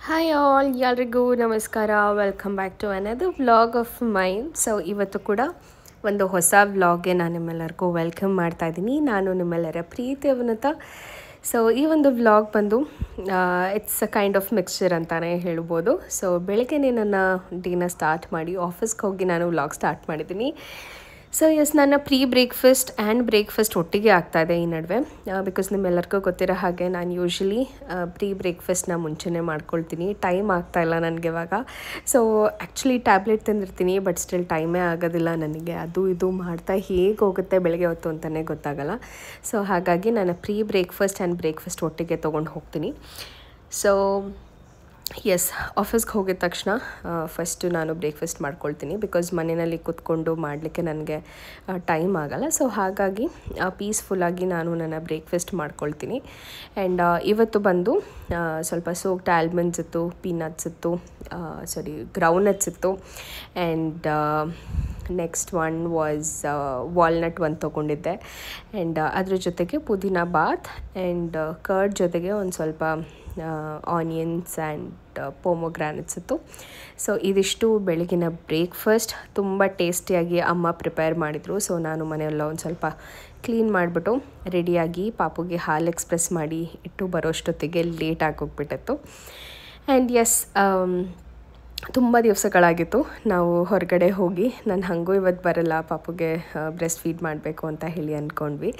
Hi all ಎಲ್ರಿಗೂ ನಮಸ್ಕಾರ. Welcome back to another vlog of mine. So ಇವತ್ತು ಕೂಡ ಒಂದು ಹೊಸ ವ್ಲಾಗ್ಗೆ ನಾನು ನಿಮ್ಮೆಲ್ಲರಿಗೂ ವೆಲ್ಕಮ್ ಮಾಡ್ತಾ ಇದ್ದೀನಿ. ನಾನು ನಿಮ್ಮೆಲ್ಲರ ಪ್ರೀತಿ ಅವನತ. ಸೊ ಈ ಒಂದು ವ್ಲಾಗ್ ಬಂದು it's a kind of mixture ಅಂತಲೇ ಹೇಳ್ಬೋದು. ಸೊ ಬೆಳಗ್ಗೆನೇ ನನ್ನ ಡೇನ ಸ್ಟಾರ್ಟ್ ಮಾಡಿ ಆಫೀಸ್ಗೆ ಹೋಗಿ ನಾನು ವ್ಲಾಗ್ ಸ್ಟಾರ್ಟ್ ಮಾಡಿದ್ದೀನಿ. ಸೊ ನನ್ನ ಬ್ರೇಕ್ಫಾಸ್ಟ್ ಆ್ಯಂಡ್ ಬ್ರೇಕ್ಫಾಸ್ಟ್ ಒಟ್ಟಿಗೆ ಆಗ್ತಾಯಿದೆ ಈ ನಡುವೆ. ಬಿಕಾಸ್ ನಿಮ್ಮೆಲ್ಲರಿಗೂ ಗೊತ್ತಿರೋ ಹಾಗೆ ನಾನು ಯೂಶ್ವಲಿ ಬ್ರೇಕ್ಫಾಸ್ಟ್ನ ಮುಂಚೆನೇ ಮಾಡ್ಕೊಳ್ತೀನಿ. ಟೈಮ್ ಆಗ್ತಾಯಿಲ್ಲ ನನಗೆ ಇವಾಗ. ಸೊ ಆ್ಯಕ್ಚುಲಿ ಟ್ಯಾಬ್ಲೆಟ್ ತಂದಿರ್ತೀನಿ, ಬಟ್ ಸ್ಟಿಲ್ ಟೈಮೇ ಆಗೋದಿಲ್ಲ ನನಗೆ. ಅದು ಇದು ಮಾಡ್ತಾ ಹೇಗೆ ಹೋಗುತ್ತೆ ಬೆಳಗ್ಗೆ ಹೊತ್ತು ಅಂತಲೇ ಗೊತ್ತಾಗಲ್ಲ. ಸೊ ಹಾಗಾಗಿ ನಾನು ಬ್ರೇಕ್ಫಾಸ್ಟ್ ಆ್ಯಂಡ್ ಬ್ರೇಕ್ಫಾಸ್ಟ್ ಒಟ್ಟಿಗೆ ತೊಗೊಂಡು ಹೋಗ್ತೀನಿ. ಸೊ ಎಸ್, ಆಫೀಸ್ಗೆ ಹೋಗಿದ ತಕ್ಷಣ ಫಸ್ಟು ನಾನು ಬ್ರೇಕ್ಫಾಸ್ಟ್ ಮಾಡ್ಕೊಳ್ತೀನಿ. ಬಿಕಾಸ್ ಮನೆಯಲ್ಲಿ ಕೂತ್ಕೊಂಡು ಮಾಡಲಿಕ್ಕೆ ನನಗೆ ಟೈಮ್ ಆಗೋಲ್ಲ. ಸೊ ಹಾಗಾಗಿ ಪೀಸ್ಫುಲ್ಲಾಗಿ ನಾನು ನನ್ನ ಬ್ರೇಕ್ಫಾಸ್ಟ್ ಮಾಡ್ಕೊಳ್ತೀನಿ. ಆ್ಯಂಡ್ ಇವತ್ತು ಬಂದು ಸ್ವಲ್ಪ ಸೋಕ್ಡ್ ಆಲ್ಮಂಡ್ಸ್ ಇತ್ತು, ಪೀನಟ್ಸ್ ಇತ್ತು, ಗ್ರೌಂಡ್ನಟ್ಸ್ ಇತ್ತು. And next one was walnut ಒಂದು ತೊಗೊಂಡಿದ್ದೆ. ಆ್ಯಂಡ್ ಅದ್ರ ಜೊತೆಗೆ ಪುದೀನ ಬಾತ್ ಆ್ಯಂಡ್ ಕರ್ಡ್ ಜೊತೆಗೆ ಒಂದು ಸ್ವಲ್ಪ ಆನಿಯನ್ಸ್ ಆ್ಯಂಡ್ ಪೊಮೊಗ್ರಾನೆಟ್ಸ್ ಇತ್ತು. ಸೊ ಇದಿಷ್ಟು ಬೆಳಗಿನ ಬ್ರೇಕ್ಫಾಸ್ಟ್. ತುಂಬ ಟೇಸ್ಟಿಯಾಗಿ ಅಮ್ಮ ಪ್ರಿಪೇರ್ ಮಾಡಿದರು. ಸೊ ನಾನು ಮನೆಯೆಲ್ಲ ಒಂದು ಸ್ವಲ್ಪ ಕ್ಲೀನ್ ಮಾಡಿಬಿಟ್ಟು ರೆಡಿಯಾಗಿ ಪಾಪುಗೆ ಹಾಲು ಎಕ್ಸ್ಪ್ರೆಸ್ ಮಾಡಿ ಇಟ್ಟು ಬರೋಷ್ಟೊತ್ತಿಗೆ ಲೇಟ್ ಆಗೋಗ್ಬಿಟ್ಟಿತ್ತು. ಆ್ಯಂಡ್ ಎಸ್, ತುಂಬ ದಿವಸಗಳಾಗಿತ್ತು ನಾವು ಹೊರಗಡೆ ಹೋಗಿ. ನಾನು ಹಾಗೂ ಇವತ್ತು ಬರಲ್ಲ, ಪಾಪುಗೆ ಬ್ರೆಸ್ಟ್ ಫೀಡ್ ಮಾಡಬೇಕು ಅಂತ ಹೇಳಿ ಅಂದ್ಕೊಂಡ್ವಿ.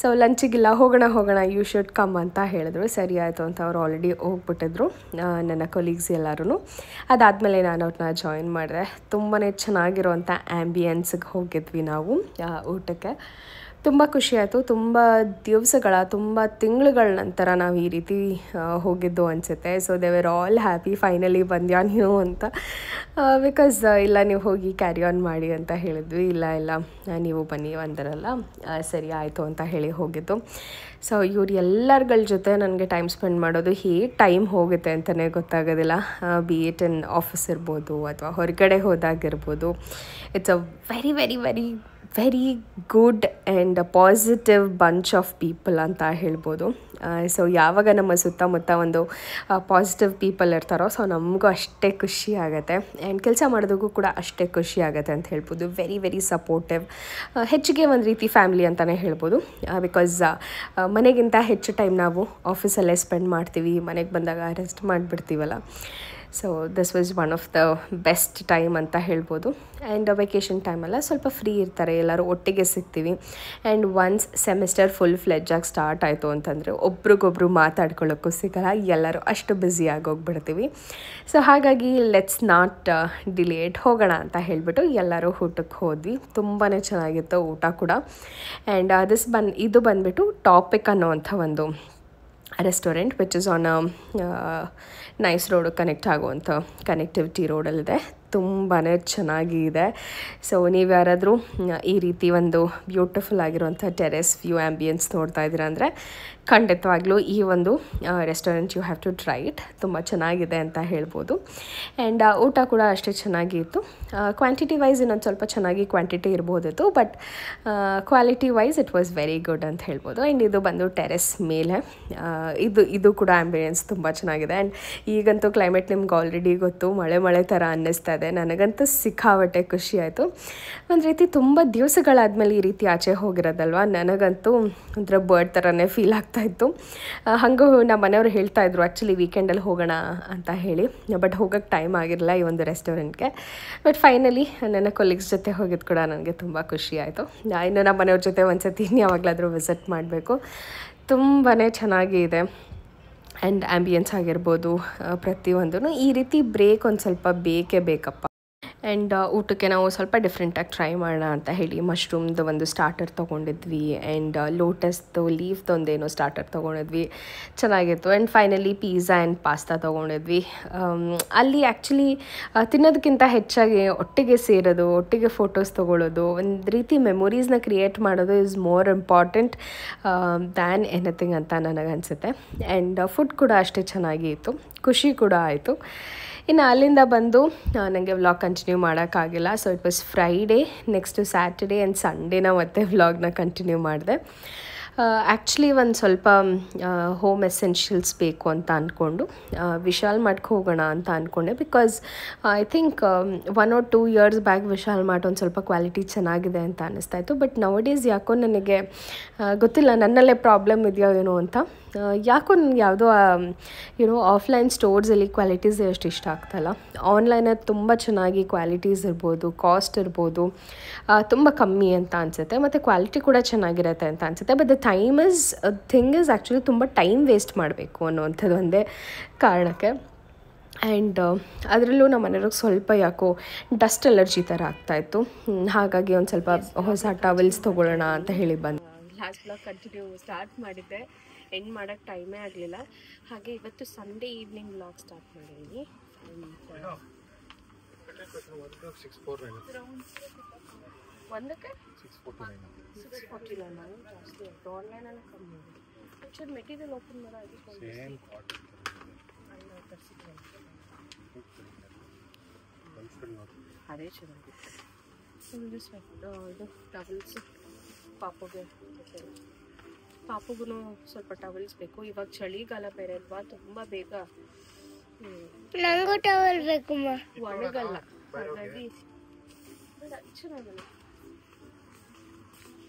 ಸೊ ಲಂಚಿಗಿಲ್ಲ, ಹೋಗೋಣ ಯು ಶುಡ್ ಕಮ್ ಅಂತ ಹೇಳಿದ್ರು. ಸರಿ ಆಯಿತು ಅಂತ ಅವ್ರು ಆಲ್ರೆಡಿ ಹೋಗ್ಬಿಟ್ಟಿದ್ರು, ನನ್ನ ಕೊಲೀಗ್ಸ್ ಎಲ್ಲರೂ. ಅದಾದಮೇಲೆ ನಾನು ಅವ್ರನ್ನ ಜಾಯಿನ್ ಮಾಡಿದೆ. ತುಂಬಾ ಚೆನ್ನಾಗಿರೋವಂಥ ಆ್ಯಂಬಿಯನ್ಸ್ಗೆ ಹೋಗಿದ್ವಿ ನಾವು ಊಟಕ್ಕೆ. ತುಂಬ ಖುಷಿಯಾಯಿತು. ತುಂಬ ತಿಂಗಳುಗಳ ನಂತರ ನಾವು ಈ ರೀತಿ ಹೋಗಿದ್ದು ಅನಿಸುತ್ತೆ. So they were all happy, finally ಬಂದ್ಯಾ ನೀವು ಅಂತ. ಬಿಕಾಸ್ ಇಲ್ಲ, ನೀವು ಹೋಗಿ ಕ್ಯಾರಿ ಆನ್ ಮಾಡಿ ಅಂತ ಹೇಳಿದ್ವಿ. ಇಲ್ಲ ನೀವು ಬನ್ನಿ ಅಂದರಲ್ಲ, ಸರಿ ಆಯಿತು ಅಂತ ಹೇಳಿ ಹೋಗಿದ್ದು. ಸೊ ಇವ್ರು ಎಲ್ಲರ ಜೊತೆ ನನಗೆ ಟೈಮ್ ಸ್ಪೆಂಡ್ ಮಾಡೋದು ಹೇಗೆ ಟೈಮ್ ಹೋಗುತ್ತೆ ಅಂತಲೇ ಗೊತ್ತಾಗೋದಿಲ್ಲ. ಬಿ ಇಟ್ ಇನ್ ಆಫೀಸ್ ಇರ್ಬೋದು ಅಥವಾ ಹೊರಗಡೆ ಹೋದಾಗಿರ್ಬೋದು. It's a very very very very good and positive bunch of people ಅಂತ ಹೇಳ್ಬೋದು. ಸೊ ಯಾವಾಗ ನಮ್ಮ ಸುತ್ತಮುತ್ತ ಒಂದು ಪಾಸಿಟಿವ್ ಪೀಪಲ್ ಇರ್ತಾರೋ, ಸೊ ನಮಗೂ ಅಷ್ಟೇ ಖುಷಿ ಆಗುತ್ತೆ. ಆ್ಯಂಡ್ ಕೆಲಸ ಮಾಡೋದಕ್ಕೂ ಕೂಡ ಅಷ್ಟೇ ಖುಷಿ ಆಗುತ್ತೆ ಅಂತ ಹೇಳ್ಬೋದು. Very very supportive. ಹೆಚ್ಚಿಗೆ ಒಂದು ರೀತಿ ಫ್ಯಾಮಿಲಿ ಅಂತಲೇ ಹೇಳ್ಬೋದು. ಬಿಕಾಸ್ ಮನೆಗಿಂತ ಹೆಚ್ಚು ಟೈಮ್ ನಾವು ಆಫೀಸಲ್ಲೇ ಸ್ಪೆಂಡ್ ಮಾಡ್ತೀವಿ. ಮನೆಗೆ ಬಂದಾಗ ರೆಸ್ಟ್ ಮಾಡಿಬಿಡ್ತೀವಲ್ಲ. So this was one of the best time ಅಂತ ಹೇಳ್ಬೋದು. ಆ್ಯಂಡ್ ವೆಕೇಷನ್ ಟೈಮೆಲ್ಲ ಸ್ವಲ್ಪ ಫ್ರೀ ಇರ್ತಾರೆ, ಎಲ್ಲರೂ ಒಟ್ಟಿಗೆ ಸಿಗ್ತೀವಿ. ಆ್ಯಂಡ್ ಒನ್ಸ್ ಸೆಮಿಸ್ಟರ್ ಫುಲ್ ಫ್ಲೆಡ್ಜಾಗಿ ಸ್ಟಾರ್ಟ್ ಆಯಿತು ಅಂತಂದರೆ ಒಬ್ರಿಗೊಬ್ರು ಮಾತಾಡ್ಕೊಳ್ಳೋಕ್ಕೂ ಸಿಗಲ್ಲ, ಎಲ್ಲರೂ ಅಷ್ಟು ಬ್ಯುಸಿ ಆಗೋಗ್ಬಿಡ್ತೀವಿ. ಸೊ ಹಾಗಾಗಿ ಲೆಟ್ಸ್ ನಾಟ್ ಡಿಲೇಟ್, ಹೋಗೋಣ ಅಂತ ಹೇಳಿಬಿಟ್ಟು ಎಲ್ಲರೂ ಊಟಕ್ಕೆ ಹೋದ್ವಿ. ತುಂಬಾ ಚೆನ್ನಾಗಿತ್ತು ಊಟ ಕೂಡ. ಆ್ಯಂಡ್ ಇದು ಬಂದುಬಿಟ್ಟು ಟಾಪಿಕ್ ಅನ್ನೋವಂಥ ಒಂದು restaurant which is on nice road connect ಆಗುವಂಥ ಕನೆಕ್ಟಿವಿಟಿ ರೋಡಲ್ಲಿದೆ. ತುಂಬಾ ಚೆನ್ನಾಗಿದೆ. ಸೊ ನೀವು ಯಾರಾದರೂ ಈ ರೀತಿ ಒಂದು ಬ್ಯೂಟಿಫುಲ್ ಆಗಿರುವಂಥ ಟೆರೆಸ್ ವ್ಯೂ ಆ್ಯಂಬಿಯನ್ಸ್ ನೋಡ್ತಾ ಇದ್ದೀರಾ ಅಂದರೆ ಖಂಡಿತವಾಗ್ಲೂ ಈ ಒಂದು restaurant you have to try it. ತುಂಬ ಚೆನ್ನಾಗಿದೆ ಅಂತ ಹೇಳ್ಬೋದು. ಆ್ಯಂಡ್ ಊಟ ಕೂಡ ಅಷ್ಟೇ ಚೆನ್ನಾಗಿತ್ತು. ಕ್ವಾಂಟಿಟಿ ವೈಸ್ ಇನ್ನೊಂದು ಸ್ವಲ್ಪ ಚೆನ್ನಾಗಿ ಕ್ವಾಂಟಿಟಿ ಇರ್ಬೋದಿತ್ತು, but quality wise it was very good ಅಂತ ಹೇಳ್ಬೋದು. ಆ್ಯಂಡ್ ಇದು ಬಂದು ಟೆರೆಸ್ ಮೇಲೆ. ಇದು ಕೂಡ ಆ್ಯಂಬಿಯನ್ಸ್ ತುಂಬ ಚೆನ್ನಾಗಿದೆ. ಆ್ಯಂಡ್ ಈಗಂತೂ ಕ್ಲೈಮೇಟ್ ನಿಮ್ಗೆ ಆಲ್ರೆಡಿ ಗೊತ್ತು, ಮಳೆ ಥರ ಅನ್ನಿಸ್ತಾ ಇದೆ. ನನಗಂತೂ ಸಿಕ್ಕಾಬಟ್ಟೆ ಖುಷಿ ಆಯಿತು. ಒಂದು ರೀತಿ ತುಂಬ ದಿವಸಗಳಾದಮೇಲೆ ಈ ರೀತಿ ಆಚೆ ಹೋಗಿರೋದಲ್ವ, ನನಗಂತೂ ಒಂಥರ ಬರ್ಡ್ ಥರನೇ ಫೀಲ್ ಆಗ್ತಾಯಿತ್ತು. ಹಾಗೂ ನಮ್ಮ ಮನೆಯವರು ಹೇಳ್ತಾಯಿದ್ರು ಆ್ಯಕ್ಚುಲಿ ವೀಕೆಂಡಲ್ಲಿ ಹೋಗೋಣ ಅಂತ ಹೇಳಿ, ಬಟ್ ಹೋಗೋಕ್ಕೆ ಟೈಮ್ ಆಗಿರಲಿಲ್ಲ ಈ ಒಂದು ರೆಸ್ಟೋರೆಂಟ್ಗೆ. ಬಟ್ ಫೈನಲಿ ನನ್ನ ಕೊಲೀಗ್ಸ್ ಜೊತೆ ಹೋಗಿದ್ದು ಕೂಡ ನನಗೆ ತುಂಬ ಖುಷಿ ಆಯಿತು. ಇನ್ನು ನಮ್ಮ ಮನೆಯವ್ರ ಜೊತೆ ಒಂದು ಸತಿ ಯಾವಾಗಲಾದರೂ ವಿಸಿಟ್ ಮಾಡಬೇಕು. ತುಂಬಾ ಚೆನ್ನಾಗಿದೆ. ಆ್ಯಂಡ್ ಆ್ಯಂಬಿಯನ್ಸ್ ಆಗಿರ್ಬೋದು, ಪ್ರತಿಯೊಂದೂ ಈ ರೀತಿ ಬ್ರೇಕ್ ಒಂದು ಸ್ವಲ್ಪ ಬೇಕಪ್ಪ. ಆ್ಯಂಡ್ ಊಟಕ್ಕೆ ನಾವು ಸ್ವಲ್ಪ ಡಿಫ್ರೆಂಟಾಗಿ ಟ್ರೈ ಮಾಡೋಣ ಅಂತ ಹೇಳಿ ಮಶ್ರೂಮ್ದು ಒಂದು ಸ್ಟಾರ್ಟರ್ ತೊಗೊಂಡಿದ್ವಿ. ಆ್ಯಂಡ್ ಲೋಟಸ್ದು ಲೀಫ್ದೊಂದೇನೋ ಸ್ಟಾರ್ಟರ್ ತೊಗೊಂಡಿದ್ವಿ, ಚೆನ್ನಾಗಿತ್ತು. And finally pizza and pasta ತೊಗೊಂಡಿದ್ವಿ. ಅಲ್ಲಿ ಆ್ಯಕ್ಚುಲಿ ತಿನ್ನೋದಕ್ಕಿಂತ ಹೆಚ್ಚಾಗಿ ಒಟ್ಟಿಗೆ ಸೇರೋದು, ಒಟ್ಟಿಗೆ ಫೋಟೋಸ್ ತೊಗೊಳ್ಳೋದು, ಒಂದು ರೀತಿ ಮೆಮೊರೀಸ್ನ ಕ್ರಿಯೇಟ್ ಮಾಡೋದು is more important than anything ಅಂತ ನನಗನ್ಸುತ್ತೆ. ಆ್ಯಂಡ್ ಫುಡ್ ಕೂಡ ಅಷ್ಟೇ ಚೆನ್ನಾಗಿ ಇತ್ತು, ಖುಷಿ ಕೂಡ ಆಯಿತು. ಇನ್ನು ಅಲ್ಲಿಂದ ಬಂದು ನನಗೆ ವ್ಲಾಗ್ ಕಂಟಿನ್ಯೂ ಮಾಡೋಕ್ಕಾಗಿಲ್ಲ. So it was Friday. Next Saturday and ಸಂಡೇನ ಮತ್ತೆ ವ್ಲಾಗ್ನ ಕಂಟಿನ್ಯೂ ಮಾಡಿದೆ. ಆ್ಯಕ್ಚುಲಿ ಒಂದು ಸ್ವಲ್ಪ ಹೋಮ್ ಎಸೆನ್ಷಿಯಲ್ಸ್ ಬೇಕು ಅಂತ ಅಂದ್ಕೊಂಡು ವಿಶಾಲ್ ಮಾರ್ಟ್ಗೆ ಹೋಗೋಣ ಅಂತ ಅಂದ್ಕೊಂಡೆ. Because I think 1 or 2 years back Vishal mart ಒಂದು ಸ್ವಲ್ಪ ಕ್ವಾಲಿಟಿ ಚೆನ್ನಾಗಿದೆ ಅಂತ ಅನ್ನಿಸ್ತಾಯಿತ್ತು. ಬಟ್ ನವಡೇಸ್ ಯಾಕೋ ನನಗೆ ಗೊತ್ತಿಲ್ಲ, ನನ್ನಲ್ಲೇ ಪ್ರಾಬ್ಲಮ್ ಇದೆಯೋ ಏನೋ ಅಂತ. ಯಾಕೋ ನನಗೆ ಯಾವುದೋ ಆಫ್ಲೈನ್ ಸ್ಟೋರ್ಸಲ್ಲಿ ಕ್ವಾಲಿಟೀಸ್ ಎಷ್ಟು ಇಷ್ಟ ಆಗ್ತಾಯಿಲ್ಲ. ಆನ್ಲೈನಲ್ಲಿ ತುಂಬ ಚೆನ್ನಾಗಿ ಕ್ವಾಲಿಟೀಸ್ ಇರ್ಬೋದು, ಕಾಸ್ಟ್ ಇರ್ಬೋದು, ತುಂಬ ಕಮ್ಮಿ ಅಂತ ಅನಿಸುತ್ತೆ, ಮತ್ತು ಕ್ವಾಲಿಟಿ ಕೂಡ ಚೆನ್ನಾಗಿರುತ್ತೆ ಅಂತ ಅನಿಸುತ್ತೆ. But the thing is actually ತುಂಬ ಟೈಮ್ ವೇಸ್ಟ್ ಮಾಡಬೇಕು ಅನ್ನೋವಂಥದ್ದು ಒಂದೇ ಕಾರಣಕ್ಕೆ. ಆ್ಯಂಡ್ ಅದರಲ್ಲೂ ನಮ್ಮ ಮನೆಯವ್ರಿಗೆ ಸ್ವಲ್ಪ ಯಾಕೋ ಡಸ್ಟ್ ಅಲರ್ಜಿ ಥರ ಆಗ್ತಾಯಿತ್ತು. ಹಾಗಾಗಿ ಒಂದು ಸ್ವಲ್ಪ ಹೊಸ ಟವೆಲ್ಸ್ ತೊಗೊಳ್ಳೋಣ ಅಂತ ಹೇಳಿ ಬಂದು ಲಾಸ್ಟ್ ಬ್ಲಾಗ್ ಕಂಟಿನ್ಯೂ ಸ್ಟಾರ್ಟ್ ಮಾಡಿದ್ದೆ, ಎಂಡ್ ಮಾಡೋಕ್ಕೆ ಟೈಮೇ ಆಗಲಿಲ್ಲ. ಹಾಗೆ ಇವತ್ತು ಸಂಡೇ ಈವ್ನಿಂಗ್ ಬ್ಲಾಗ್ ಸ್ಟಾರ್ಟ್ ಮಾಡಿದ್ದೀನಿ. ಒಂದಕ್ಕೆ 649 ಜಾಸ್ತಿ ಆಯಿತು. ಆನ್ಲೈನಲ್ಲಿ ಕಮ್ಮಿ ಇದೆ. ಒಂಚೂರು ಮೆಟೀರಿಯಲ್ ಓಪನ್ ಮಾಡೋ ಅದೇ ಚೆನ್ನಾಗಿತ್ತು. ಇದು ಟವಲ್ಸ್ ಪಾಪುಗೂ ಸ್ವಲ್ಪ ಟವಲ್ಸ್ ಬೇಕು. ಇವಾಗ ಚಳಿಗಾಲ ಬೇರೆ ಅಲ್ವಾ, ತುಂಬ ಬೇಗ ನಂಗೂ ಟವಲ್ ಬೇಕು, ಒಣಗಲ್ಲ. ಹಾಗಾಗಿ ಚೆನ್ನಾಗಲ್ಲ,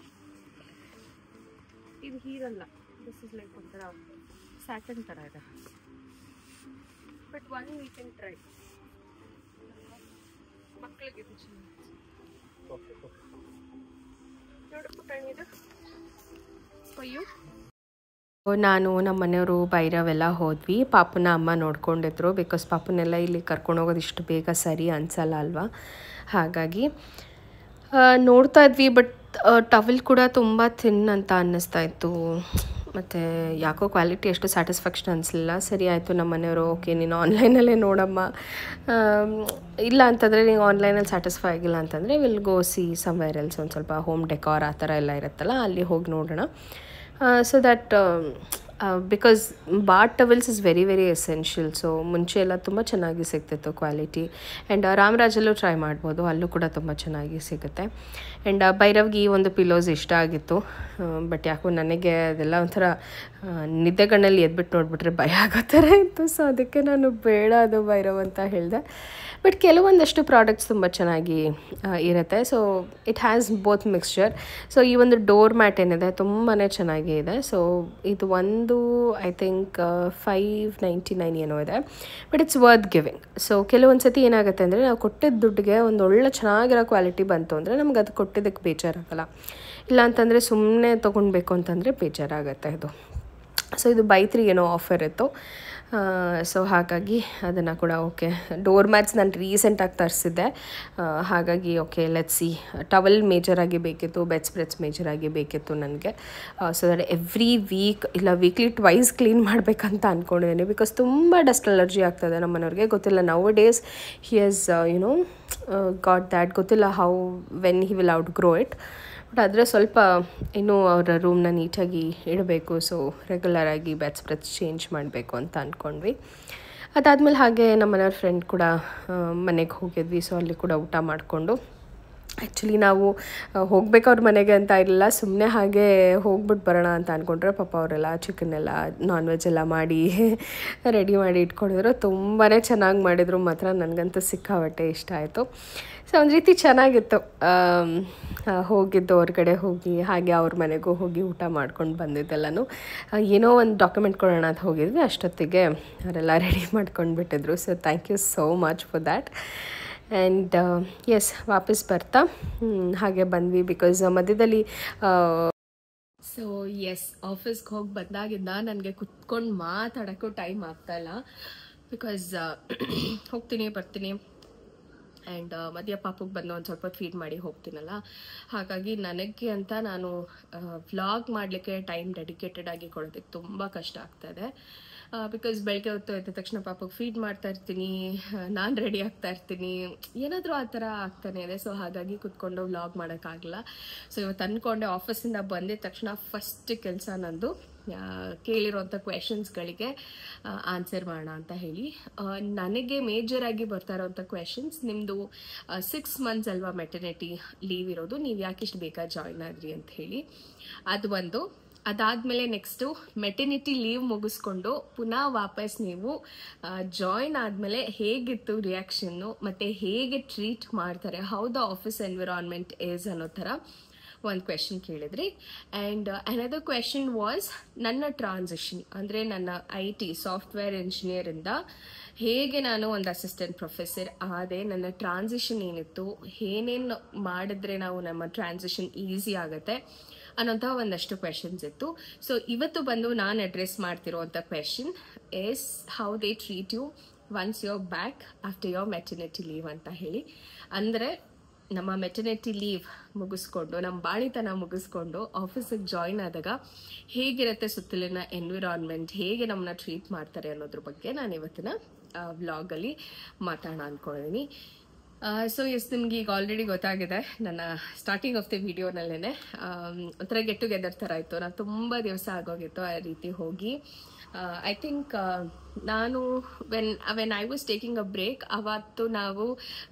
ಇದು ಹೀರಲ್ಲ. ದಿಸ್ ಇಸ್ ಲೈಕ್ ಒಂಥರ ಸ್ಯಾಟನ್ ಥರ ಇದೆ. But one we can try. ಮಕ್ಕಳಿಗೆ ಇದು ನಾನು ನಮ್ಮ ಮನೆಯವರು ಭೈರವೆಲ್ಲ ಹೋದ್ವಿ. ಪಾಪನ ಅಮ್ಮ ನೋಡ್ಕೊಂಡಿದ್ರು. ಬಿಕಾಸ್ ಪಾಪನೆಲ್ಲ ಇಲ್ಲಿ ಕರ್ಕೊಂಡೋಗೋದು ಇಷ್ಟು ಬೇಗ ಸರಿ ಅನಿಸಲ್ಲ ಅಲ್ವಾ. ಹಾಗಾಗಿ ನೋಡ್ತಾ ಇದ್ವಿ. ಬಟ್ ಟವೆಲ್ ಕೂಡ ತುಂಬ ಥಿನ್ ಅಂತ ಅನ್ನಿಸ್ತಾ ಇತ್ತು. ಮತ್ತು ಯಾಕೋ ಕ್ವಾಲಿಟಿ ಎಷ್ಟು ಸ್ಯಾಟಿಸ್ಫ್ಯಾಕ್ಷನ್ ಅನಿಸಲಿಲ್ಲ. ಸರಿ ಆಯಿತು, ನಮ್ಮ ಮನೆಯವರು ಓಕೆ ನೀನು ಆನ್ಲೈನಲ್ಲೇ ನೋಡಮ್ಮ, ಇಲ್ಲ ಅಂತಂದರೆ ನೀವು ಆನ್ಲೈನಲ್ಲಿ ಸ್ಯಾಟಿಸ್ಫೈ ಆಗಿಲ್ಲ ಅಂತಂದರೆ will go C somewhere else. ಒಂದು ಸ್ವಲ್ಪ ಹೋಮ್ ಡೆಕೋರ್ ಆ ಥರ ಎಲ್ಲ ಇರುತ್ತಲ್ಲ, ಅಲ್ಲಿ ಹೋಗಿ ನೋಡೋಣ. So that because bath towels is very very essential. So ಮುಂಚೆ ಎಲ್ಲ ತುಂಬ ಚೆನ್ನಾಗಿ ಸಿಗ್ತಿತ್ತು ಕ್ವಾಲಿಟಿ. ಆ್ಯಂಡ್ ರಾಮರಾಜಲ್ಲೂ ಟ್ರೈ ಮಾಡ್ಬೋದು, ಅಲ್ಲೂ ಕೂಡ ತುಂಬ ಚೆನ್ನಾಗಿ ಸಿಗುತ್ತೆ. ಆ್ಯಂಡ್ ಭೈರವ್ಗೆ ಈ ಒಂದು ಪಿಲೋಸ್ ಇಷ್ಟ ಆಗಿತ್ತು. ಬಟ್ ಯಾಕೋ ನನಗೆ ಅದೆಲ್ಲ ಒಂಥರ ನಿದ್ದೆಗಣ್ಣಲ್ಲಿ ಎದ್ಬಿಟ್ಟು ನೋಡಿಬಿಟ್ರೆ ಭಯ ಆಗೋ ಥರ ಇತ್ತು. ಸೊ ಅದಕ್ಕೆ ನಾನು ಬೇಡ ಅದು ಭೈರವ್ ಅಂತ ಹೇಳಿದೆ. ಬಟ್ ಕೆಲವೊಂದಷ್ಟು ಪ್ರಾಡಕ್ಟ್ಸ್ ತುಂಬ ಚೆನ್ನಾಗಿ ಇರುತ್ತೆ. So it has both mixture. So ಈ ಒಂದು ಡೋರ್ ಮ್ಯಾಟ್ ಏನಿದೆ ತುಂಬಾ ಚೆನ್ನಾಗಿ ಇದೆ. ಸೊ ಇದು ಒಂದು ಐ ಥಿಂಕ್ 599 ಏನೋ ಇದೆ. But it's worth giving. So ಕೆಲವೊಂದು ಸತಿ ಏನಾಗುತ್ತೆ ಅಂದರೆ ನಾವು ಕೊಟ್ಟಿದ್ದ ದುಡ್ಡಿಗೆ ಒಂದು ಒಳ್ಳೆ ಚೆನ್ನಾಗಿರೋ ಕ್ವಾಲಿಟಿ ಬಂತು ಅಂದರೆ ನಮ್ಗೆ ಅದು ಕೊಟ್ಟಿದ್ದಕ್ಕೆ ಬೇಜಾರಾಗಲ್ಲ. ಇಲ್ಲ ಅಂತಂದರೆ ಸುಮ್ಮನೆ ತೊಗೊಳ್ಬೇಕು ಅಂತಂದರೆ ಬೇಜಾರಾಗುತ್ತೆ ಇದು. ಸೊ ಇದು ಬೈ 3 ಏನೋ ಆಫರ್ ಇತ್ತು. ಸೊ ಹಾಗಾಗಿ ಅದನ್ನು ಕೂಡ ಓಕೆ. ಡೋರ್ ಮ್ಯಾಟ್ಸ್ ನಾನು ರೀಸೆಂಟಾಗಿ ತರಿಸಿದ್ದೆ. ಹಾಗಾಗಿ ಓಕೆ ಲೆಟ್ಸ್ ಸಿ. ಟವಲ್ ಮೇಜರಾಗಿ ಬೇಕಿತ್ತು, ಬೆಡ್ ಸ್ಪ್ರೆಡ್ಸ್ ಮೇಜರಾಗಿ ಬೇಕಿತ್ತು ನನಗೆ. ಸೊ ದಟ್ ಎವ್ರಿ ವೀಕ್ ಇಲ್ಲ ವೀಕ್ಲಿ ಟ್ವೈಸ್ ಕ್ಲೀನ್ ಮಾಡಬೇಕಂತ ಅಂದ್ಕೊಂಡಿದ್ದೀನಿ. ಬಿಕಾಸ್ ತುಂಬ ಡಸ್ಟ್ ಅಲರ್ಜಿ ಆಗ್ತದೆ ನಮ್ಮ ಮನೆಯವ್ರಿಗೆ. ಗೊತ್ತಿಲ್ಲ nowadays he has got that. ಗೊತ್ತಿಲ್ಲ how when he will outgrow it. But ಆದರೆ ಸ್ವಲ್ಪ ಇನ್ನೂ ಅವರ ರೂಮ್ನ ನೀಟಾಗಿ ಇಡಬೇಕು. ಸೊ ರೆಗ್ಯುಲರಾಗಿ ಬೆಡ್ ಸ್ಪ್ರೆಡ್ಸ್ ಚೇಂಜ್ ಮಾಡಬೇಕು ಅಂತ ಅಂದ್ಕೊಂಡ್ವಿ. ಅದಾದಮೇಲೆ ಹಾಗೆ ನಮ್ಮ ಮನೆಯವ್ರ ಫ್ರೆಂಡ್ ಕೂಡ ಮನೆಗೆ ಹೋಗಿದ್ವಿ. ಸೊ ಅಲ್ಲಿ ಕೂಡ ಊಟ ಮಾಡಿಕೊಂಡು, ಆ್ಯಕ್ಚುಲಿ ನಾವು ಹೋಗ್ಬೇಕು ಅವ್ರ ಮನೆಗೆ ಅಂತ ಇರಲಿಲ್ಲ, ಸುಮ್ಮನೆ ಹಾಗೆ ಹೋಗ್ಬಿಟ್ಟು ಬರೋಣ ಅಂತ ಅಂದ್ಕೊಂಡ್ರೆ ಪಾಪ ಅವರೆಲ್ಲ ಚಿಕನ್ ಎಲ್ಲ ನಾನ್ ವೆಜ್ ಎಲ್ಲ ಮಾಡಿ ರೆಡಿ ಮಾಡಿ ಇಟ್ಕೊಂಡಿದ್ರು. ತುಂಬಾ ಚೆನ್ನಾಗಿ ಮಾಡಿದರು ಮಾತ್ರ. ನನಗಂತೂ ಸಿಕ್ಕಾಬಟ್ಟೆ ಇಷ್ಟ ಆಯಿತು. ಸೊ ಒಂದು ರೀತಿ ಚೆನ್ನಾಗಿತ್ತು. ಹೋಗಿದ್ದು ಹೊರಗಡೆ ಹೋಗಿ ಹಾಗೆ ಅವ್ರ ಮನೆಗೂ ಹೋಗಿ ಊಟ ಮಾಡ್ಕೊಂಡು ಬಂದಿದ್ದೆಲ್ಲನೂ. ಏನೋ ಒಂದು ಡಾಕ್ಯುಮೆಂಟ್ ಕೊಡೋಣ ಅಂತ ಹೋಗಿದ್ವಿ, ಅಷ್ಟೊತ್ತಿಗೆ ಅವರೆಲ್ಲ ರೆಡಿ ಮಾಡ್ಕೊಂಡು ಬಿಟ್ಟಿದ್ರು. So thank you so much for that. And as ವಾಪಸ್ ಬರ್ತಾ ಹಾಗೆ ಬಂದ್ವಿ. ಬಿಕಾಸ್ ಮಧ್ಯದಲ್ಲಿ ಸೊ ಎಸ್ ಆಫೀಸ್ಗೆ ಹೋಗಿ ಬಂದಾಗಿಂದ ನನಗೆ ಕುತ್ಕೊಂಡು ಮಾತಾಡೋಕ್ಕೂ ಟೈಮ್ ಆಗ್ತಾಯಿಲ್ಲ. ಬಿಕಾಸ್ ಹೋಗ್ತೀನಿ ಬರ್ತೀನಿ ಆ್ಯಂಡ್ ಮಧ್ಯ ಪಾಪಕ್ಕೆ ಬಂದು ಒಂದು ಸ್ವಲ್ಪ ಫೀಡ್ ಮಾಡಿ ಹೋಗ್ತೀನಲ್ಲ. ಹಾಗಾಗಿ ನನಗೆ ಅಂತ ನಾನು ವ್ಲಾಗ್ ಮಾಡಲಿಕ್ಕೆ ಟೈಮ್ ಡೆಡಿಕೇಟೆಡ್ ಆಗಿ ಕೊಡೋದಕ್ಕೆ ತುಂಬ ಕಷ್ಟ ಆಗ್ತಾಯಿದೆ. ಬಿಕಾಸ್ ಬೆಳಗ್ಗೆ ಹೊತ್ತು ಎದ್ದ ತಕ್ಷಣ ಪಾಪಕ್ಕೆ ಫೀಡ್ ಮಾಡ್ತಾ ಇರ್ತೀನಿ, ನಾನು ರೆಡಿ ಆಗ್ತಾ ಇರ್ತೀನಿ, ಏನಾದರೂ ಆ ಥರ ಆಗ್ತಾನೆ ಇದೆ. ಸೊ ಹಾಗಾಗಿ ಕುತ್ಕೊಂಡು ವ್ಲಾಗ್ ಮಾಡೋಕ್ಕಾಗಲ್ಲ. ಸೊ ಇವತ್ತು ಅಂದ್ಕೊಂಡೆ ಆಫೀಸಿಂದ ಬಂದಿದ ತಕ್ಷಣ ಫಸ್ಟ್ ಕೆಲಸ ನಂದು ಕೇಳಿರೋಂಥ ಕ್ವೆಶನ್ಸ್ಗಳಿಗೆ ಆನ್ಸರ್ ಮಾಡೋಣ ಅಂತ ಹೇಳಿ. ನನಗೆ ಮೇಜರಾಗಿ ಬರ್ತಾ ಇರೋವಂಥ ಕ್ವೆಶನ್ಸ್, ನಿಮ್ಮದು 6 months ಅಲ್ವಾ ಮೆಟರ್ನಿಟಿ ಲೀವ್ ಇರೋದು, ನೀವು ಯಾಕೆ ಇಷ್ಟು ಬೇಕಾ ಜಾಯ್ನ್ ಆದ್ರಿ ಅಂತ ಹೇಳಿ ಅದು ಒಂದು. ಅದಾದಮೇಲೆ ನೆಕ್ಸ್ಟು ಮೆಟರ್ನಿಟಿ ಲೀವ್ ಮುಗಿಸ್ಕೊಂಡು ಪುನಃ ವಾಪಸ್ ನೀವು ಜಾಯಿನ್ ಆದಮೇಲೆ ಹೇಗಿತ್ತು ರಿಯಾಕ್ಷನ್ನು ಮತ್ತು ಹೇಗೆ ಟ್ರೀಟ್ ಮಾಡ್ತಾರೆ, how the office environment is ಅನ್ನೋ ಥರ ಒಂದು ಕ್ವೆಶನ್ ಕೇಳಿದ್ರಿ. ಆ್ಯಂಡ್ ಅನದರ್ ಕ್ವೆಶನ್ ವಾಸ್ ನನ್ನ ಟ್ರಾನ್ಸಿಷನ್, ಅಂದರೆ ನನ್ನ IT ಸಾಫ್ಟ್ವೇರ್ ಇಂಜಿನಿಯರಿಂದ ಹೇಗೆ ನಾನು ಒಂದು ಅಸಿಸ್ಟೆಂಟ್ ಪ್ರೊಫೆಸರ್ ಆದೆ, ನನ್ನ ಟ್ರಾನ್ಸಿಷನ್ ಏನಿತ್ತು, ಏನೇನು ಮಾಡಿದ್ರೆ ನಾವು ನಮ್ಮ ಟ್ರಾನ್ಸಿಷನ್ ಈಸಿ ಆಗುತ್ತೆ ಅನ್ನೋಂಥ ಒಂದಷ್ಟು ಕ್ವೆಶನ್ಸ್ ಇತ್ತು. ಸೊ ಇವತ್ತು ಬಂದು ನಾನು ಅಡ್ರೆಸ್ ಮಾಡ್ತಿರೋಂಥ question is how they treat you once your back after your maternity leave ಅಂತ ಹೇಳಿ. ಅಂದರೆ ನಮ್ಮ ಮೆಟರ್ನಿಟಿ ಲೀವ್ ಮುಗಿಸ್ಕೊಂಡು ನಮ್ಮ ಬಾಳಿತನ ಮುಗಿಸ್ಕೊಂಡು ಆಫೀಸಿಗೆ ಜಾಯಿನ್ ಆದಾಗ ಹೇಗಿರುತ್ತೆ ಸುತ್ತಲಿನ ಎನ್ವಿರಾನ್ಮೆಂಟ್, ಹೇಗೆ ನಮ್ಮನ್ನ ಟ್ರೀಟ್ ಮಾಡ್ತಾರೆ ಅನ್ನೋದ್ರ ಬಗ್ಗೆ ನಾನು ಇವತ್ತಿನ ವ್ಲಾಗಲ್ಲಿ ಮಾತಾಡೋಣ ಅಂದ್ಕೊಂಡಿದ್ದೀನಿ. ಸೊ ನಿಮ್ಗೆ ಈಗ ಆಲ್ರೆಡಿ ಗೊತ್ತಾಗಿದೆ ನನ್ನ ಸ್ಟಾರ್ಟಿಂಗ್ ಆಫ್ ದಿ ವಿಡಿಯೋನಲ್ಲೇ ಒಂಥರ ಗೆಟ್ ಟುಗೆದರ್ ಥರ ಇತ್ತು. ನಾನು ತುಂಬ ದಿವಸ ಆಗೋಗಿತ್ತು ಆ ರೀತಿ ಹೋಗಿ. ಐ ಥಿಂಕ್ ನಾನು when I was taking a break ಅವತ್ತು ನಾವು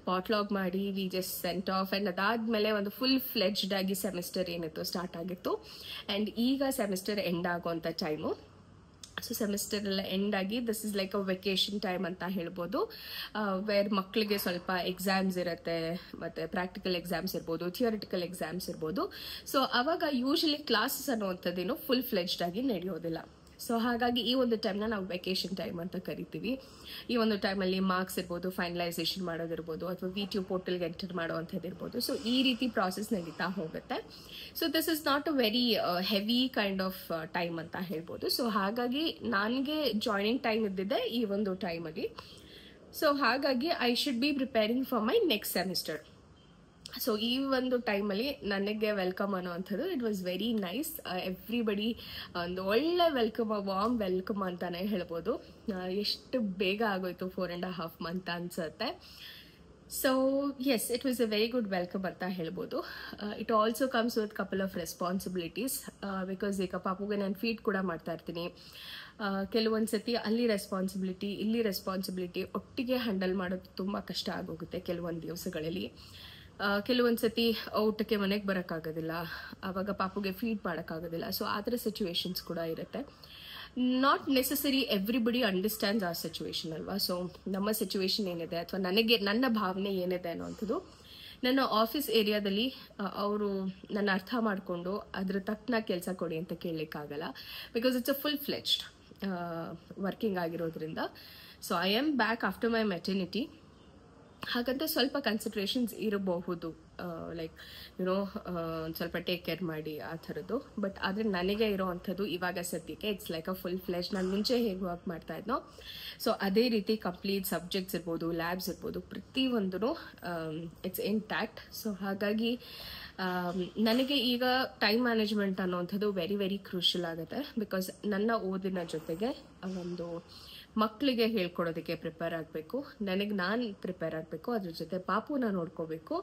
ಪಾಟ್ಲಾಗ್ ಮಾಡಿ we just sent off. And ಅದಾದಮೇಲೆ ಒಂದು ಫುಲ್ ಫ್ಲೆಡ್ಜ್ಡ್ ಆಗಿ ಸೆಮಿಸ್ಟರ್ ಏನಿತ್ತು ಸ್ಟಾರ್ಟ್ ಆಗಿತ್ತು. ಆ್ಯಂಡ್ ಈಗ ಸೆಮಿಸ್ಟರ್ ಎಂಡ್ ಆಗೋವಂಥ ಟೈಮು. ಸೊ ಸೆಮಿಸ್ಟರ್ ಎಲ್ಲ ಎಂಡ್ ಆಗಿ this is like a vacation time ಅಂತ ಹೇಳ್ಬೋದು, ವೇರ್ ಮಕ್ಕಳಿಗೆ ಸ್ವಲ್ಪ ಎಕ್ಸಾಮ್ಸ್ ಇರುತ್ತೆ, ಮತ್ತು ಪ್ರಾಕ್ಟಿಕಲ್ ಎಕ್ಸಾಮ್ಸ್ ಇರ್ಬೋದು, ಥಿಯರಿಟಿಕಲ್ ಎಕ್ಸಾಮ್ಸ್ ಇರ್ಬೋದು. ಸೊ ಅವಾಗ ಯೂಶಲಿ ಕ್ಲಾಸಸ್ ಅನ್ನುವಂಥದ್ದೇನು ಫುಲ್ ಫ್ಲೆಡ್ಜ್ಡ್ ಆಗಿ ನಡೆಯೋದಿಲ್ಲ. ಸೊ ಹಾಗಾಗಿ ಈ ಒಂದು ಟೈಮ್ನ ನಾವು ವೆಕೇಶನ್ ಟೈಮ್ ಅಂತ ಕರಿತೀವಿ. ಈ ಒಂದು ಟೈಮಲ್ಲಿ ಮಾರ್ಕ್ಸ್ ಇರ್ಬೋದು, ಫೈನಲೈಸೇಷನ್ ಮಾಡೋದಿರ್ಬೋದು, ಅಥವಾ VTU ಪೋರ್ಟಲ್ಗೆ ಎಂಟರ್ ಮಾಡೋವಂಥದ್ದು ಇರ್ಬೋದು. ಸೊ ಈ ರೀತಿ ಪ್ರಾಸೆಸ್ ನಡೀತಾ ಹೋಗುತ್ತೆ. So this is not a very heavy kind of time ಅಂತ ಹೇಳ್ಬೋದು. ಸೊ ಹಾಗಾಗಿ ನನಗೆ ಜಾಯ್ನಿಂಗ್ ಟೈಮ್ ಇದ್ದಿದೆ ಈ ಒಂದು ಟೈಮಲ್ಲಿ. ಸೊ ಹಾಗಾಗಿ I should be preparing for my next semester. So ಈ ಒಂದು ಟೈಮಲ್ಲಿ ನನಗೆ ವೆಲ್ಕಮ್ ಅನ್ನೋವಂಥದ್ದು it was very nice. Everybody ಒಂದು ಒಳ್ಳೆ ವೆಲ್ಕಮ್, ವಾರ್ಮ್ ವೆಲ್ಕಮ್ ಅಂತಾನೆ ಹೇಳ್ಬೋದು. ಎಷ್ಟು ಬೇಗ ಆಗೋಯ್ತು 4.5 months ಅನ್ಸುತ್ತೆ. So yes, it was a very good welcome ಅಂತ ಹೇಳ್ಬೋದು. It also comes with couple of responsibilities, because ಈಗ ಪಾಪುಗೆ ನಾನು ಫೀಡ್ ಕೂಡ ಮಾಡ್ತಾ ಇರ್ತೀನಿ. ಕೆಲವೊಂದು ಸತಿ ಅಲ್ಲಿ ರೆಸ್ಪಾನ್ಸಿಬಿಲಿಟಿ, ಇಲ್ಲಿ ರೆಸ್ಪಾನ್ಸಿಬಿಲಿಟಿ ಒಟ್ಟಿಗೆ ಹ್ಯಾಂಡಲ್ ಮಾಡೋದು ತುಂಬ ಕಷ್ಟ ಆಗೋಗುತ್ತೆ ಕೆಲವೊಂದು ದಿವಸಗಳಲ್ಲಿ. ಕೆಲವೊಂದು ಸತಿ ಊಟಕ್ಕೆ ಮನೆಗೆ ಬರೋಕ್ಕಾಗೋದಿಲ್ಲ, ಆವಾಗ ಪಾಪುಗೆ ಫೀಡ್ ಮಾಡೋಕ್ಕಾಗೋದಿಲ್ಲ. ಸೊ ಆ ಥರ ಸಿಚುವೇಶನ್ಸ್ ಕೂಡ ಇರುತ್ತೆ. ನಾಟ್ ನೆಸೆಸರಿ ಎವ್ರಿಬಡಿ ಅಂಡರ್ಸ್ಟ್ಯಾಂಡ್ಸ್ ಆ ಸಿಚುವೇಶನ್ ಅಲ್ವಾ. ಸೊ ನಮ್ಮ ಸಿಚುವೇಶನ್ ಏನಿದೆ ಅಥವಾ ನನ್ನ ಭಾವನೆ ಏನಿದೆ ಅನ್ನೋವಂಥದ್ದು ನನ್ನ ಆಫೀಸ್ ಏರಿಯಾದಲ್ಲಿ ಅವರು ನನ್ನ ಅರ್ಥ ಮಾಡಿಕೊಂಡು ಅದ್ರ ತಕ್ಕನ ಕೆಲಸ ಕೊಡಿ ಅಂತ ಕೇಳಲಿಕ್ಕಾಗಲ್ಲ, because it's a full fledged working ಆಗಿರೋದ್ರಿಂದ. So I am back after my maternity. ಹಾಗಂತ ಸ್ವಲ್ಪ ಕನ್ಸಿಡ್ರೇಷನ್ಸ್ ಇರಬಹುದು, ಲೈಕ್ ಯುನೋ ಒಂದು ಸ್ವಲ್ಪ ಟೇಕ್ ಕೇರ್ ಮಾಡಿ ಆ ಥರದ್ದು. ಬಟ್ ಆದರೆ ನನಗೆ ಇರೋ ಅಂಥದ್ದು ಇವಾಗ ಸದ್ಯಕ್ಕೆ it's like a full flesh. ನಾನು ಮುಂಚೆ ಹೇಗೆ ವರ್ಕ್ ಮಾಡ್ತಾ ಇದ್ನೋ ಸೊ ಅದೇ ರೀತಿ ಕಂಪ್ಲೀಟ್ ಸಬ್ಜೆಕ್ಟ್ಸ್ ಇರ್ಬೋದು, ಲ್ಯಾಬ್ಸ್ ಇರ್ಬೋದು, ಪ್ರತಿಯೊಂದೂ ಇಟ್ಸ್ ಇಂಟ್ಯಾಕ್ಟ್. ಸೊ ಹಾಗಾಗಿ ನನಗೆ ಈಗ ಟೈಮ್ ಮ್ಯಾನೇಜ್ಮೆಂಟ್ ಅನ್ನೋವಂಥದ್ದು ವೆರಿ ವೆರಿ ಕ್ರೂಷಿಯಲ್ ಆಗುತ್ತೆ. ಬಿಕಾಸ್ ನನ್ನ ಓದಿನ ಜೊತೆಗೆ ಒಂದು ಮಕ್ಕಳಿಗೆ ಹೇಳ್ಕೊಡೋದಕ್ಕೆ ಪ್ರಿಪೇರ್ ಆಗಬೇಕು, ನನಗೆ ನಾನು ಪ್ರಿಪೇರ್ ಆಗಬೇಕು, ಅದ್ರ ಜೊತೆ ಪಾಪುನ ನೋಡ್ಕೋಬೇಕು,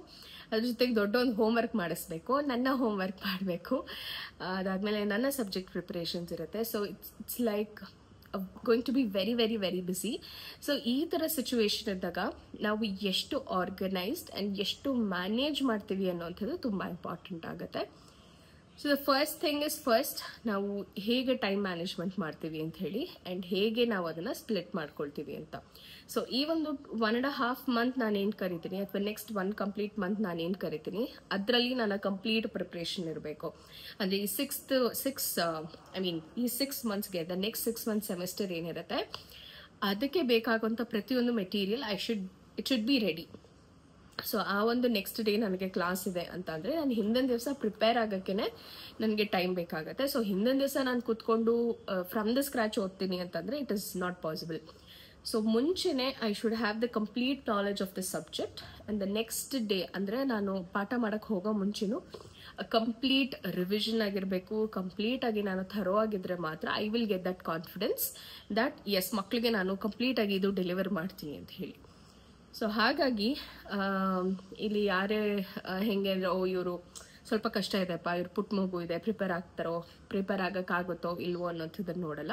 ಅದ್ರ ಜೊತೆಗೆ ದೊಡ್ಡ ಒಂದು ಹೋಮ್ವರ್ಕ್ ಮಾಡಿಸ್ಬೇಕು, ನನ್ನ ಹೋಮ್ವರ್ಕ್ ಮಾಡಬೇಕು, ಅದಾದಮೇಲೆ ನನ್ನ ಸಬ್ಜೆಕ್ಟ್ ಪ್ರಿಪ್ರೇಷನ್ಸ್ ಇರುತ್ತೆ. So it's like going to be very very very busy. So ಈ ಥರ ಸಿಚುವೇಶನ್ ಇದ್ದಾಗ ನಾವು ಎಷ್ಟು ಆರ್ಗನೈಸ್ಡ್ ಆ್ಯಂಡ್ ಎಷ್ಟು ಮ್ಯಾನೇಜ್ ಮಾಡ್ತೀವಿ ಅನ್ನೋವಂಥದ್ದು ತುಂಬ ಇಂಪಾರ್ಟೆಂಟ್ ಆಗುತ್ತೆ. So the first thing is first ನಾವು ಹೇಗೆ ಟೈಮ್ ಮ್ಯಾನೇಜ್ಮೆಂಟ್ ಮಾಡ್ತೀವಿ ಅಂತ ಹೇಳಿ, ಆ್ಯಂಡ್ ಹೇಗೆ ನಾವು ಅದನ್ನು ಸ್ಪ್ಲಿಟ್ ಮಾಡ್ಕೊಳ್ತೀವಿ ಅಂತ. ಸೊ ಈ ಒಂದು 1.5 months ನಾನೇನು ಕರಿತೀನಿ, ಅಥವಾ ನೆಕ್ಸ್ಟ್ 1 complete month ನಾನೇನು ಕರಿತೀನಿ, ಅದರಲ್ಲಿ ನನ್ನ ಕಂಪ್ಲೀಟ್ ಪ್ರಿಪ್ರೇಷನ್ ಇರಬೇಕು. ಅಂದರೆ ಈ ಈ 6 monthsಗೆ ದ ನೆಕ್ಸ್ಟ್ 6 months ಸೆಮಿಸ್ಟರ್ ಏನಿರುತ್ತೆ ಅದಕ್ಕೆ ಬೇಕಾಗುವಂಥ ಪ್ರತಿಯೊಂದು material it should be ready. So ಆ ಒಂದು ನೆಕ್ಸ್ಟ್ ಡೇ ನನಗೆ ಕ್ಲಾಸ್ ಇದೆ ಅಂತಂದರೆ ನಾನು ಹಿಂದಿನ ದಿವಸ ಪ್ರಿಪೇರ್ ಆಗೋಕ್ಕೆ ನನಗೆ ಟೈಮ್ ಬೇಕಾಗುತ್ತೆ. ಸೊ ಹಿಂದಿನ ದಿವಸ ನಾನು ಕೂತ್ಕೊಂಡು ಫ್ರಮ್ ದ ಸ್ಕ್ರ್ಯಾಚ್ ಓದ್ತೀನಿ ಅಂತಂದರೆ it is not possible. So ಮುಂಚೆನೇ I should have the complete knowledge of the subject. And the next day ಅಂದರೆ ನಾನು ಪಾಠ ಮಾಡೋಕ್ಕೆ ಹೋಗೋ ಮುಂಚೆನೂ ಕಂಪ್ಲೀಟ್ ರಿವಿಷನ್ ಆಗಿರಬೇಕು. ಕಂಪ್ಲೀಟಾಗಿ ನಾನು ಥರೋ ಆಗಿದ್ರೆ ಮಾತ್ರ I will get that confidence that yes ಮಕ್ಕಳಿಗೆ ನಾನು ಕಂಪ್ಲೀಟಾಗಿ ಇದು ಡೆಲಿವರ್ ಮಾಡ್ತೀನಿ ಅಂತ ಹೇಳಿ. ಸೊ ಹಾಗಾಗಿ ಇಲ್ಲಿ ಯಾರೇ ಹೆಂಗೆ ಅಂದರೆ ಇವರು ಸ್ವಲ್ಪ ಕಷ್ಟ ಇದೆಪ್ಪ, ಇವ್ರು ಪುಟ್ಟ ಮಗು ಇದೆ, ಪ್ರಿಪೇರ್ ಆಗೋಕ್ಕಾಗುತ್ತೋ ಇಲ್ವೋ ಅನ್ನೋಂಥದ್ದನ್ನು ನೋಡಲ್ಲ.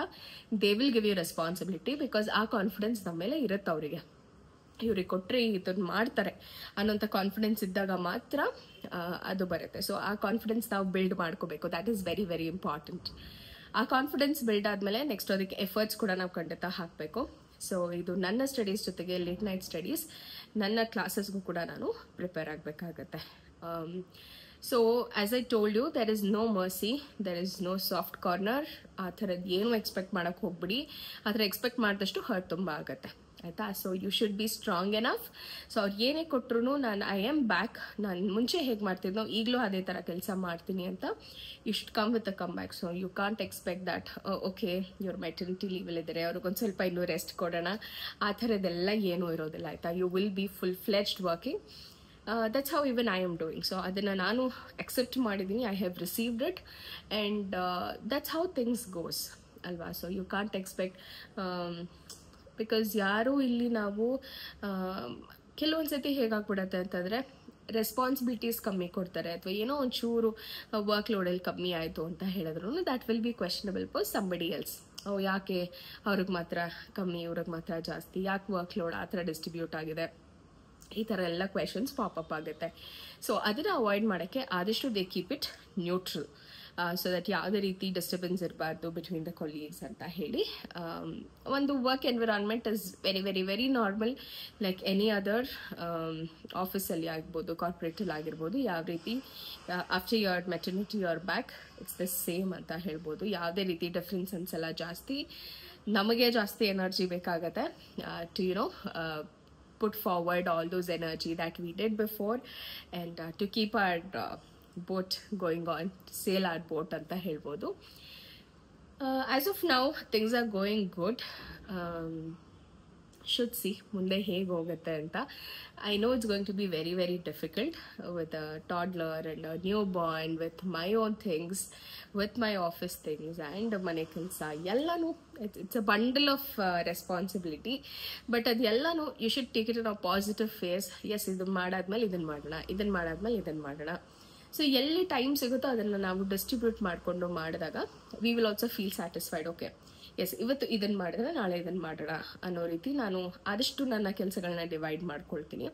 They will give you responsibility, because ಆ ಕಾನ್ಫಿಡೆನ್ಸ್ ನಮ್ಮ ಮೇಲೆ ಇರುತ್ತೆ ಅವರಿಗೆ. ಇವ್ರಿಗೆ ಕೊಟ್ಟರೆ ಇದನ್ನು ಮಾಡ್ತಾರೆ ಅನ್ನೋಂಥ ಕಾನ್ಫಿಡೆನ್ಸ್ ಇದ್ದಾಗ ಮಾತ್ರ ಅದು ಬರುತ್ತೆ. ಸೊ ಆ ಕಾನ್ಫಿಡೆನ್ಸ್ ನಾವು ಬಿಲ್ಡ್ ಮಾಡ್ಕೋಬೇಕು. That is very very important. ಆ ಕಾನ್ಫಿಡೆನ್ಸ್ ಬಿಲ್ಡ್ ಆದಮೇಲೆ ನೆಕ್ಸ್ಟ್ ಅದಕ್ಕೆ ಎಫರ್ಟ್ಸ್ ಕೂಡ ನಾವು ಖಂಡಿತ ಹಾಕಬೇಕು. ಸೊ ಇದು ನನ್ನ ಸ್ಟಡೀಸ್ ಜೊತೆಗೆ ಲೇಟ್ ನೈಟ್ ಸ್ಟಡೀಸ್, ನನ್ನ ಕ್ಲಾಸಸ್ಗೂ ಕೂಡ ನಾನು ಪ್ರಿಪೇರ್ ಆಗಬೇಕಾಗತ್ತೆ. So as I told you, there is no mercy, there is no soft corner. ಆ ಥರದ್ದು ಏನು ಎಕ್ಸ್ಪೆಕ್ಟ್ ಮಾಡೋಕ್ಕೆ ಹೋಗ್ಬಿಡಿ. ಆ ಥರ ಎಕ್ಸ್ಪೆಕ್ಟ್ ಮಾಡಿದಷ್ಟು ಹರ್ಟ್ ತುಂಬ ಆಗುತ್ತೆ, ಆಯಿತಾ? So you should be strong enough. So ಅವ್ರು ಏನೇ ಕೊಟ್ಟರು ನಾನು ಐ ಆಮ್ ಬ್ಯಾಕ್, ನಾನು ಮುಂಚೆ ಹೇಗೆ ಮಾಡ್ತಿದ್ನೋ ಈಗಲೂ ಅದೇ ಥರ ಕೆಲಸ ಮಾಡ್ತೀನಿ ಅಂತ you should come with a comeback. So you can't expect that okay ಇವ್ರ ಮೆಟರ್ನಿಟಿ ಲೀವಲ್ಲಿದ್ದಾರೆ, ಅವ್ರಿಗೊಂದು ಸ್ವಲ್ಪ ಇನ್ನೂ ರೆಸ್ಟ್ ಕೊಡೋಣ, ಆ ಥರದ್ದೆಲ್ಲ ಏನೂ ಇರೋದಿಲ್ಲ, ಆಯಿತಾ? You will be full fledged working. That's how even I am doing. So ಅದನ್ನು ನಾನು ಅಕ್ಸೆಪ್ಟ್ ಮಾಡಿದ್ದೀನಿ, I have received it, and that's how things goes, ಅಲ್ವಾ? So you can't expect, because ಯಾರೂ ಇಲ್ಲಿ ನಾವು ಕೆಲವೊಂದು ಸತಿ ಹೇಗಾಗ್ಬಿಡತ್ತೆ ಅಂತಂದರೆ ರೆಸ್ಪಾನ್ಸಿಬಿಲಿಟೀಸ್ ಕಮ್ಮಿ ಕೊಡ್ತಾರೆ, ಅಥವಾ ಏನೋ ಒಂಚೂರು ವರ್ಕ್ ಲೋಡಲ್ಲಿ ಕಮ್ಮಿ ಆಯಿತು ಅಂತ ಹೇಳಿದ್ರು that will be questionable for somebody else. ಯಾಕೆ ಅವ್ರಿಗೆ ಮಾತ್ರ ಕಮ್ಮಿ, ಇವ್ರಿಗೆ ಮಾತ್ರ ಜಾಸ್ತಿ, ಯಾಕೆ ವರ್ಕ್ ಲೋಡ್ ಆ ಥರ ಡಿಸ್ಟ್ರಿಬ್ಯೂಟ್ ಆಗಿದೆ, ಈ ಥರ ಎಲ್ಲ ಕ್ವೆಶನ್ಸ್ ಪಾಪಪ್ ಆಗುತ್ತೆ. ಸೊ ಅದನ್ನು ಅವಾಯ್ಡ್ ಮಾಡೋಕ್ಕೆ ಆದಷ್ಟು they keep it neutral, so that ಯಾವುದೇ ರೀತಿ ಡಿಸ್ಟರ್ಬೆನ್ಸ್ ಇರಬಾರ್ದು ಬಿಟ್ವೀನ್ ದ ಕೊಲೀಗ್ಸ್ ಅಂತ ಹೇಳಿ. ಒಂದು work environment is very very very normal, like any other ಆಫೀಸಲ್ಲಿ ಆಗ್ಬೋದು, ಕಾರ್ಪೊರೇಟಲ್ಲಿ ಆಗಿರ್ಬೋದು. ಯಾವ ರೀತಿ after your maternity your back it's the same ಅಂತ ಹೇಳ್ಬೋದು. ಯಾವುದೇ ರೀತಿ ಡಿಫ್ರೆನ್ಸ್ ಅನ್ಸಲ್ಲ. ಜಾಸ್ತಿ ನಮಗೆ ಜಾಸ್ತಿ ಎನರ್ಜಿ ಬೇಕಾಗತ್ತೆ to put forward all those energy that we did before, and to keep our boat going on, to sail our boat anta helbodu. As of now things are going good. Should see ಮುಂದೆ ಹೇಗೆ ಹೋಗುತ್ತೆ ಅಂತ. I know it's going to be very very difficult with a toddler and a newborn, with my own things, with my office things and ಮನೆ ಕೆಲಸ ಎಲ್ಲನೂ. It's a bundle of responsibility, but ಅದೆಲ್ಲನೂ you should take it in a positive phase. Yes, ಇದನ್ನು ಮಾಡಾದ್ಮೇಲೆ ಇದನ್ನು ಮಾಡೋಣ, ಇದನ್ನು ಮಾಡಾದ್ಮೇಲೆ ಇದನ್ನು ಮಾಡೋಣ. ಸೊ ಎಲ್ಲಿ ಟೈಮ್ ಸಿಗುತ್ತೋ ಅದನ್ನು ನಾವು ಡಿಸ್ಟ್ರಿಬ್ಯೂಟ್ ಮಾಡಿಕೊಂಡು ಮಾಡಿದಾಗ we will also feel satisfied. Okay, yes, ಇವತ್ತು ಇದನ್ನು ಮಾಡಿದ್ರೆ ನಾಳೆ ಇದನ್ನು ಮಾಡೋಣ ಅನ್ನೋ ರೀತಿ ನಾನು ಆದಷ್ಟು ನನ್ನ ಕೆಲಸಗಳನ್ನ ಡಿವೈಡ್ ಮಾಡ್ಕೊಳ್ತೀನಿ.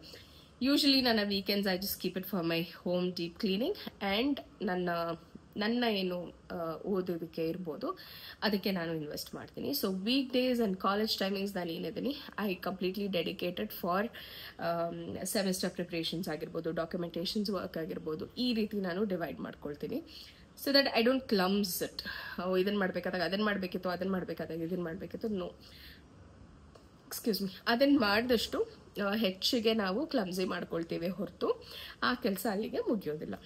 ಯೂಶಲಿ ನನ್ನ weekends I just keep it for my home deep cleaning and ನನ್ನ ಏನು ಓದೋದಕ್ಕೆ ಇರ್ಬೋದು ಅದಕ್ಕೆ ನಾನು ಇನ್ವೆಸ್ಟ್ ಮಾಡ್ತೀನಿ. So weekdays and college timings ನಾನು ಏನಿದ್ದೀನಿ I completely dedicated for semester preparations ಆಗಿರ್ಬೋದು, ಡಾಕ್ಯುಮೆಂಟೇಷನ್ಸ್ ವರ್ಕ್ ಆಗಿರ್ಬೋದು. ಈ ರೀತಿ ನಾನು ಡಿವೈಡ್ ಮಾಡ್ಕೊಳ್ತೀನಿ. So that I don't clubs it. ಇದನ್ನು ಮಾಡಬೇಕಾದಾಗ ಅದನ್ನು ಮಾಡಬೇಕಿತ್ತು, ಅದನ್ನು ಮಾಡಬೇಕಾದಾಗ ಇದನ್ನು ಮಾಡಬೇಕಿತ್ತು. ನೋ, ಎಕ್ಸ್ಕ್ಯೂಸ್ ಮೀ, ಅದನ್ನು ಮಾಡಿದಷ್ಟು ಹೆಚ್ಚಿಗೆ ನಾವು ಕ್ಲಮ್ಸಿ ಮಾಡ್ಕೊಳ್ತೀವಿ ಹೊರತು ಆ ಕೆಲಸ ಅಲ್ಲಿಗೆ ಮುಗಿಯೋದಿಲ್ಲ.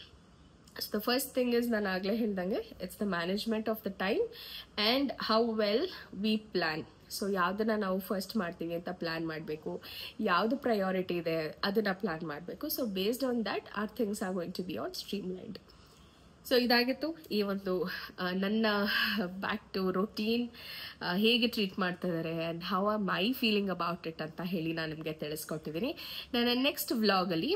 So the first thing is, ನಾನು ಆಗಲೇ ಹೇಳ್ದಂಗೆ, it's the management of the time and how well we plan. So ಯಾವುದನ್ನು ನಾವು ಫಸ್ಟ್ ಮಾಡ್ತೀವಿ ಅಂತ ಪ್ಲ್ಯಾನ್ ಮಾಡಬೇಕು, ಯಾವುದು ಪ್ರಯಾರಿಟಿ ಇದೆ ಅದನ್ನು ಪ್ಲ್ಯಾನ್ ಮಾಡಬೇಕು. So based on that our things are going to be on streamlined. So ಇದಾಗಿತ್ತು ಈ ಒಂದು ನನ್ನ ಬ್ಯಾಕ್ ಟು ರೊಟೀನ್, ಹೇಗೆ ಟ್ರೀಟ್ ಮಾಡ್ತಾ ಇದ್ದಾರೆ and how are my feeling about it ಅಂತ ಹೇಳಿ ನಾನು ನಿಮಗೆ ತಿಳಿಸ್ಕೊಟ್ಟಿದ್ದೀನಿ. ನನ್ನ ನೆಕ್ಸ್ಟ್ ವ್ಲಾಗಲ್ಲಿ,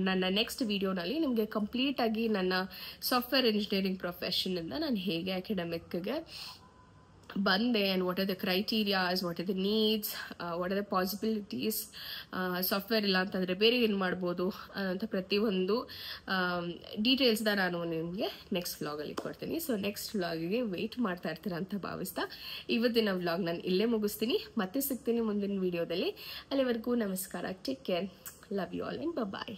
ನನ್ನ ನೆಕ್ಸ್ಟ್ ವಿಡಿಯೋನಲ್ಲಿ ನಿಮಗೆ ಕಂಪ್ಲೀಟಾಗಿ ನನ್ನ ಸಾಫ್ಟ್ವೇರ್ ಇಂಜಿನಿಯರಿಂಗ್ ಪ್ರೊಫೆಷನಿಂದ ನಾನು ಹೇಗೆ ಅಕಾಡೆಮಿಕ್ಗೆ ಬಂದೆ and what are the criterias, what are the needs, what are the possibilities, software ಇಲ್ಲ ಅಂತಂದರೆ ಬೇರೆ ಏನು ಮಾಡ್ಬೋದು ಅಂತ ಪ್ರತಿಯೊಂದು ಡೀಟೇಲ್ಸ್ನ ನಾನು ನಿಮಗೆ ನೆಕ್ಸ್ಟ್ ವ್ಲಾಗಲ್ಲಿ ಕೊಡ್ತೀನಿ. ಸೊ ನೆಕ್ಸ್ಟ್ ವ್ಲಾಗಿಗೆ ವೆಯ್ಟ್ ಮಾಡ್ತಾ ಇರ್ತೀರ ಅಂತ ಭಾವಿಸ್ತಾ ಇವತ್ತಿನ ವ್ಲಾಗ್ ನಾನು ಇಲ್ಲೇ ಮುಗಿಸ್ತೀನಿ. ಮತ್ತೆ ಸಿಗ್ತೀನಿ ಮುಂದಿನ ವಿಡಿಯೋದಲ್ಲಿ. ಅಲ್ಲಿವರೆಗೂ ನಮಸ್ಕಾರ, take care, love you all and bye.